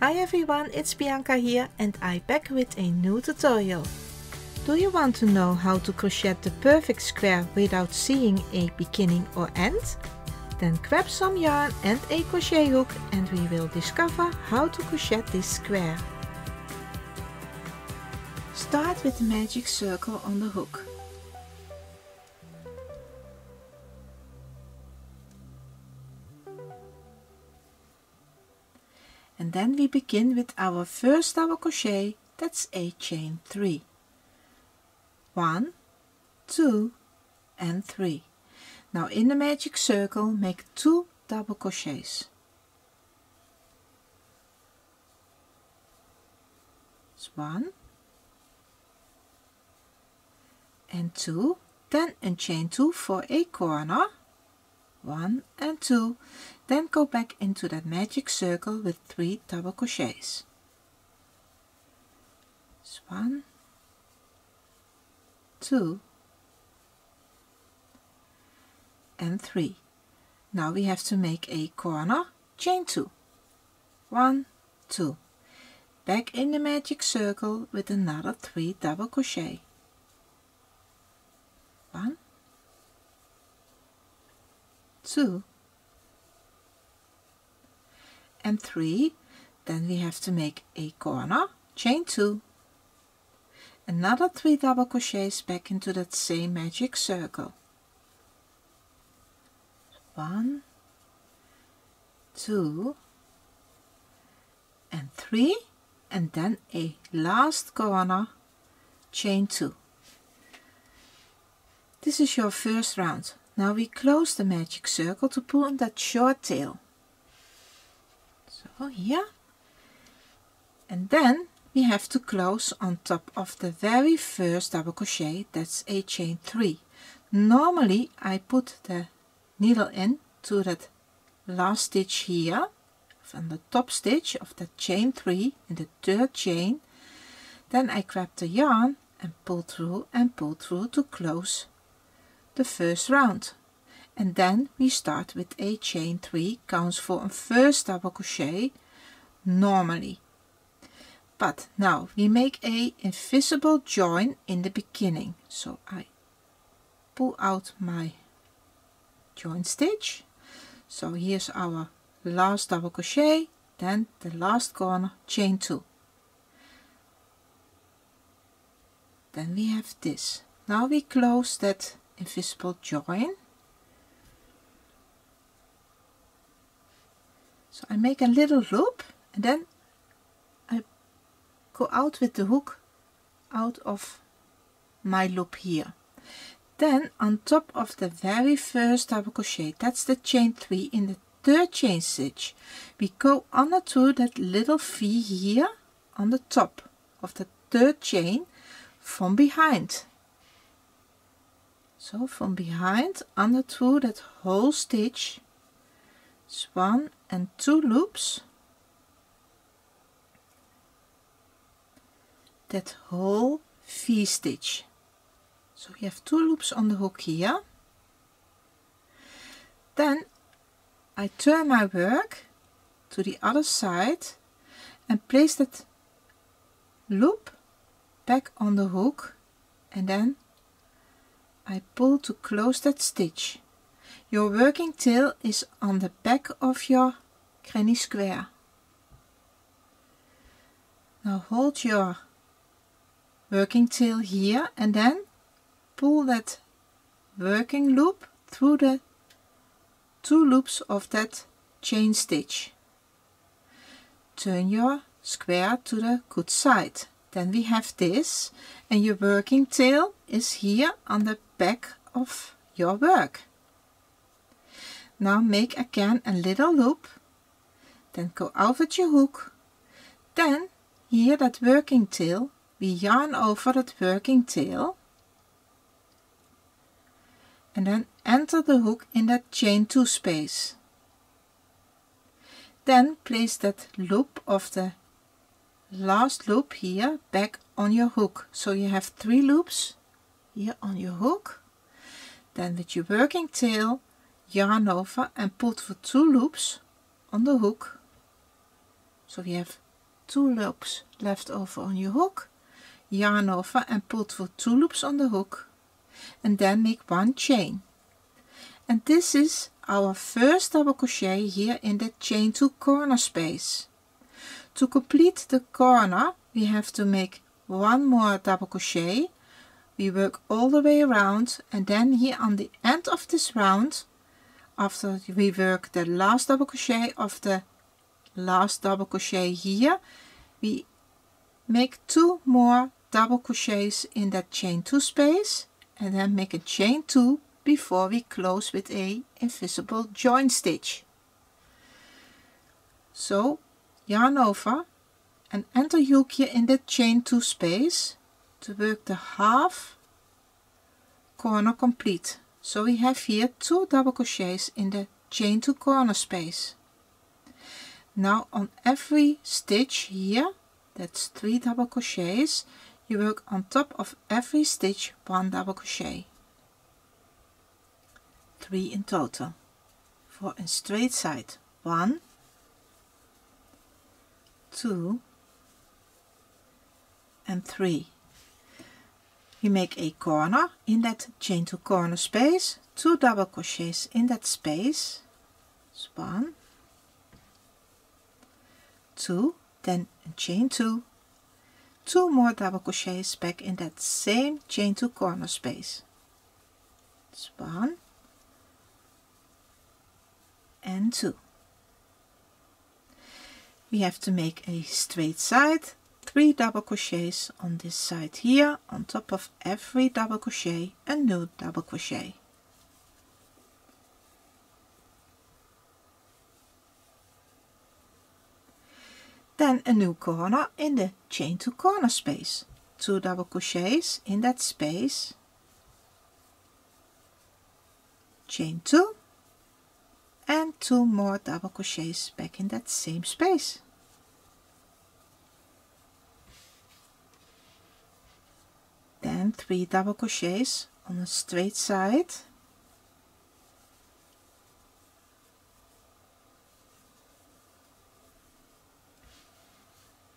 Hi everyone, it's Bianca here and I'm back with a new tutorial. Do you want to know how to crochet the perfect square without seeing a beginning or end? Then grab some yarn and a crochet hook and we will discover how to crochet this square. Start with the magic circle on the hook. And then we begin with our first double crochet, that's a chain 3. 1, 2 and 3. Now in the magic circle make 2 double crochets. That's 1 and 2, then a chain 2 for a corner. 1 and 2, then go back into that magic circle with 3 double crochets. So 1, 2 and 3. Now we have to make a corner, chain 2. 1, 2. Back in the magic circle with another 3 double crochet. 1, 2 and 3, then we have to make a corner, chain 2, another 3 double crochets back into that same magic circle. 1, 2 and 3, and then a last corner, chain 2. This is your first round. Now we close the magic circle to pull in that short tail. So here. And then we have to close on top of the very first double crochet, that's a chain 3. Normally I put the needle in to that last stitch here, from the top stitch of the chain 3 in the third chain. Then I grab the yarn and pull through to close the first round, and then we start with a chain 3, counts for a first double crochet normally, but now we make a invisible join in the beginning. So I pull out my join stitch. So here's our last double crochet, then the last corner, chain 2, then we have this. Now we close that invisible join. So I make a little loop and then I go out with the hook out of my loop here. Then on top of the very first double crochet, that's the chain 3 in the third chain stitch, we go under to that little V here on the top of the third chain from behind. So from behind under through that whole stitch, it's 1 and 2 loops, that whole V stitch. So we have 2 loops on the hook here. Then I turn my work to the other side and place that loop back on the hook, and then I pull to close that stitch. Your working tail is on the back of your granny square. Now hold your working tail here and then pull that working loop through the 2 loops of that chain stitch. Turn your square to the good side. Then we have this, and your working tail is here on the back of your work. Now make again a little loop, then go out with your hook. Then here that working tail, we yarn over that working tail and then enter the hook in that chain 2 space. Then place that loop of the last loop here back on your hook. So you have 3 loops here on your hook. Then with your working tail yarn over and pull for 2 loops on the hook. So we have 2 loops left over on your hook, yarn over and pull through 2 loops on the hook, and then make 1 chain. And this is our first double crochet here in the chain to corner space. To complete the corner, we have to make 1 more double crochet. We work all the way around, and then here on the end of this round, after we work the last double crochet of the last double crochet here, we make 2 more double crochets in that chain 2 space, and then make a chain 2 before we close with a invisible join stitch. So yarn over and enter hook here in the chain 2 space to work the half corner complete. So we have here 2 double crochets in the chain 2 corner space. Now on every stitch here, that's 3 double crochets, you work on top of every stitch 1 double crochet. 3 in total. For a straight side, 1, 2 and 3. We make a corner in that chain to corner space, 2 double crochets in that space, 1, 2, then a chain 2, 2 more double crochets back in that same chain to corner space, 1 and 2. We have to make a straight side, 3 double crochets on this side here, on top of every double crochet a new double crochet. Then a new corner in the chain to corner space, 2 double crochets in that space, chain 2 and 2 more double crochets back in that same space. Then 3 double crochets on a straight side,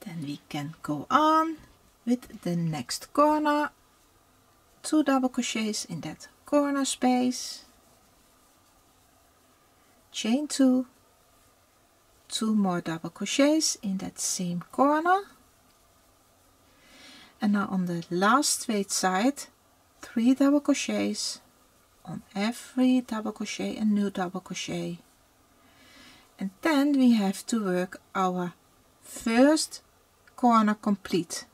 then we can go on with the next corner, 2 double crochets in that corner space, chain 2, 2 more double crochets in that same corner, and now on the last straight side 3 double crochets on every double crochet a new double crochet, and then we have to work our first corner complete.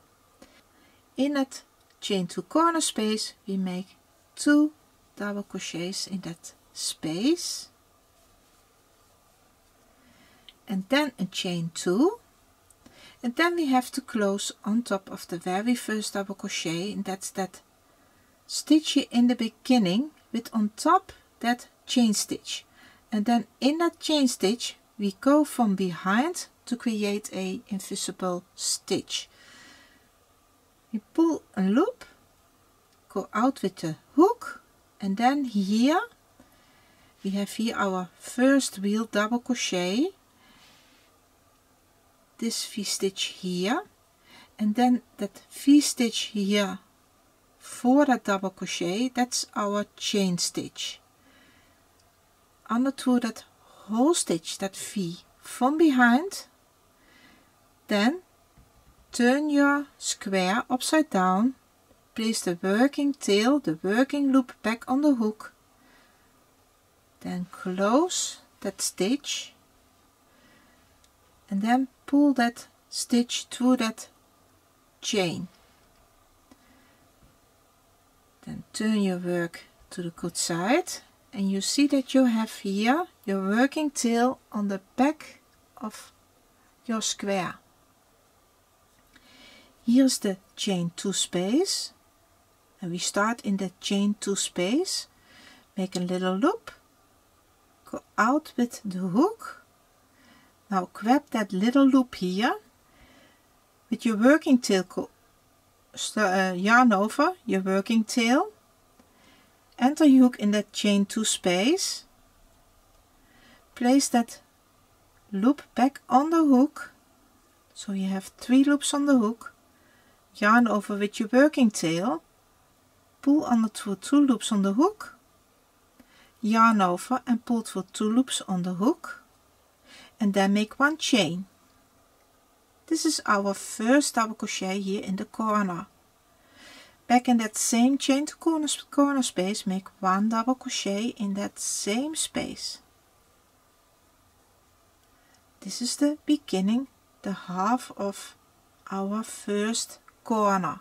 In that chain to corner space we make 2 double crochets in that space, and then a chain 2, and then we have to close on top of the very first double crochet, and that's that stitch here in the beginning with on top that chain stitch, and then in that chain stitch we go from behind to create a invisible stitch. We pull a loop, go out with the hook, and then here we have here our first real double crochet, this V-stitch here, and then that V-stitch here for that double crochet, that's our chain stitch. Under through that whole stitch, that V from behind, then turn your square upside down, place the working tail, the working loop back on the hook, then close that stitch, and then pull that stitch through that chain. Then turn your work to the good side, and you see that you have here your working tail on the back of your square. Here's the chain 2 space, and we start in the chain 2 space, make a little loop, go out with the hook. Now grab that little loop here, with your working tail, yarn over your working tail, enter your hook in that chain 2 space, place that loop back on the hook, so you have 3 loops on the hook, yarn over with your working tail, pull on it for 2 loops on the hook, yarn over and pull for 2 loops on the hook, and then make 1 chain. This is our first double crochet here in the corner. Back in that same chain to corner space, make 1 double crochet in that same space. This is the beginning, the half of our first corner.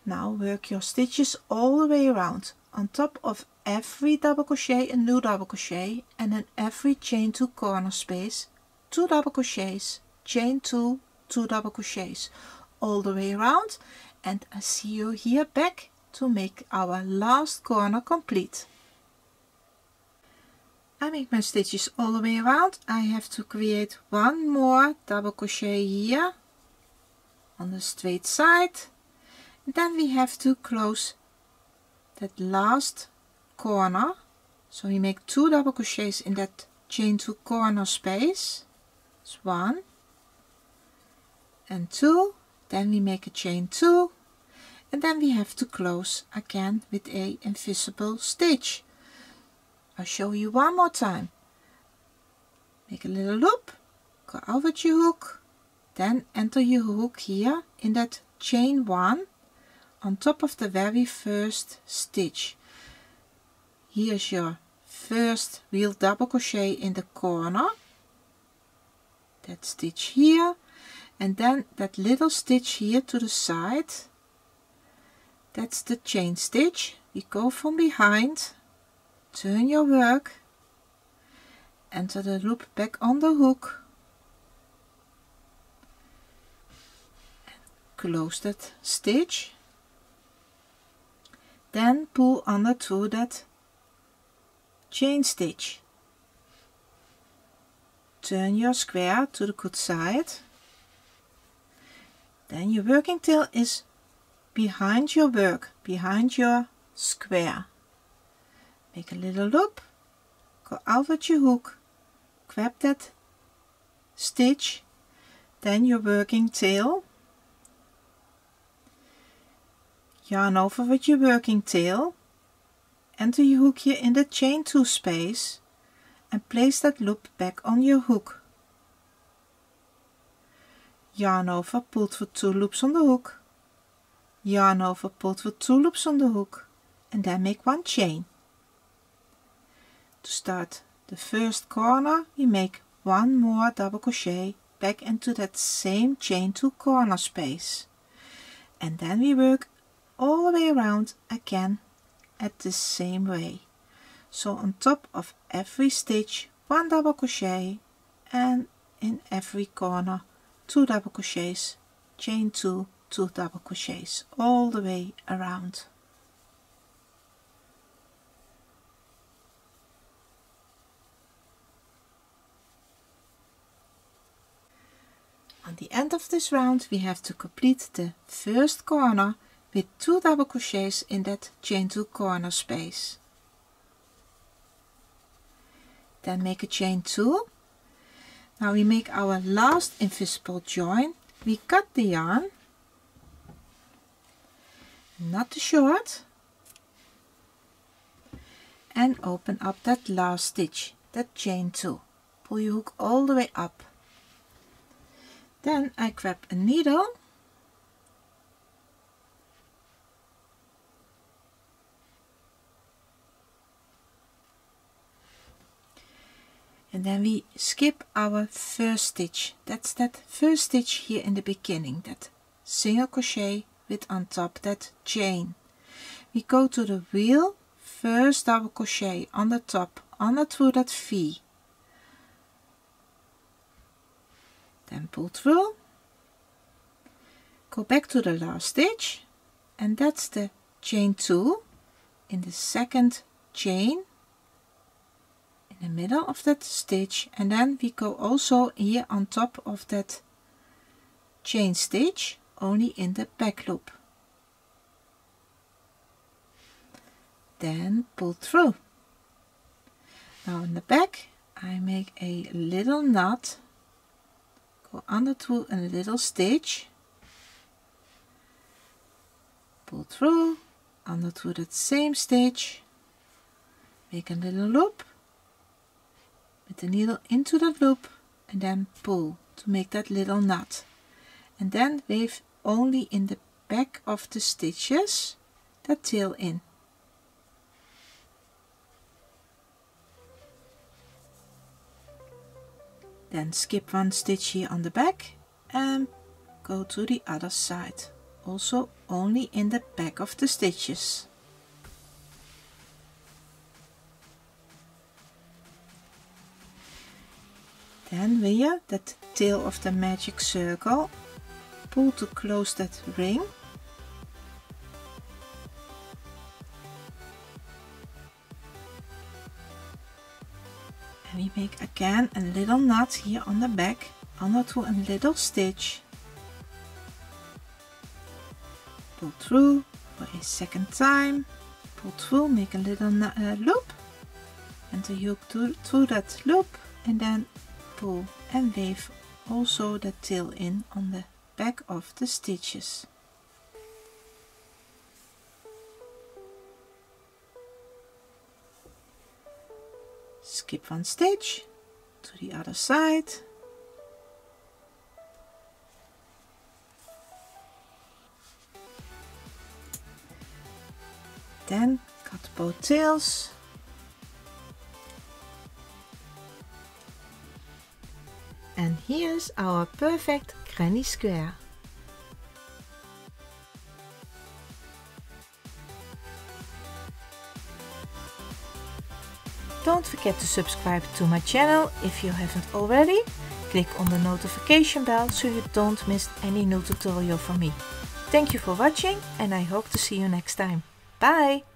Now work your stitches all the way around. On top of every double crochet a new double crochet, and in every chain to corner space 2 double crochets, chain 2, 2 double crochets all the way around, and I see you here back to make our last corner complete. I make my stitches all the way around. I have to create 1 more double crochet here on the straight side, and then we have to close that last corner, so we make 2 double crochets in that chain to corner space. It's 1 and 2, then we make a chain 2, and then we have to close again with a invisible stitch. I'll show you one more time. Make a little loop, go over your hook, then enter your hook here in that chain 1 on top of the very first stitch. Here's your first real double crochet in the corner, that stitch here, and then that little stitch here to the side, that's the chain stitch. We go from behind, turn your work, enter the loop back on the hook, and close that stitch, then pull under through that chain stitch, turn your square to the good side, then your working tail is behind your work, behind your square. Make a little loop, go out with your hook, grab that stitch, then your working tail, yarn over with your working tail, enter your hook here in the chain 2 space, and place that loop back on your hook. Yarn over, pull for 2 loops on the hook, yarn over, pull for 2 loops on the hook, and then make 1 chain. To start the first corner, we make 1 more double crochet back into that same chain 2 corner space, and then we work all the way around again at the same way. So on top of every stitch 1 double crochet, and in every corner 2 double crochets, chain 2, 2 double crochets all the way around. On the end of this round we have to complete the first corner with 2 double crochets in that chain 2 corner space. Then make a chain 2. Now we make our last invisible join. We cut the yarn, not too short, and open up that last stitch, that chain 2. Pull your hook all the way up. Then I grab a needle, and then we skip our first stitch. That's that first stitch here in the beginning, that single crochet with on top that chain. We go to the real first double crochet on the top, under through that V, then pull through, go back to the last stitch, and that's the chain 2 in the second chain in the middle of that stitch, and then we go also here on top of that chain stitch, only in the back loop, then pull through. Now in the back I make a little knot, go under to a little stitch, pull through, under to that same stitch, make a little loop, put the needle into that loop and then pull to make that little knot, and then weave only in the back of the stitches that tail in. Then skip one stitch here on the back and go to the other side, also only in the back of the stitches. Then via that tail of the magic circle, pull to close that ring. And we make again a little knot here on the back, under to a little stitch. Pull through for a second time, pull through, make a little loop, and the hook through that loop, and then pull and weave also the tail in on the back of the stitches. Skip one stitch to the other side. Then cut both tails. And here's our perfect granny square. Don't forget to subscribe to my channel if you haven't already. Click on the notification bell so you don't miss any new tutorial from me. Thank you for watching and I hope to see you next time. Bye!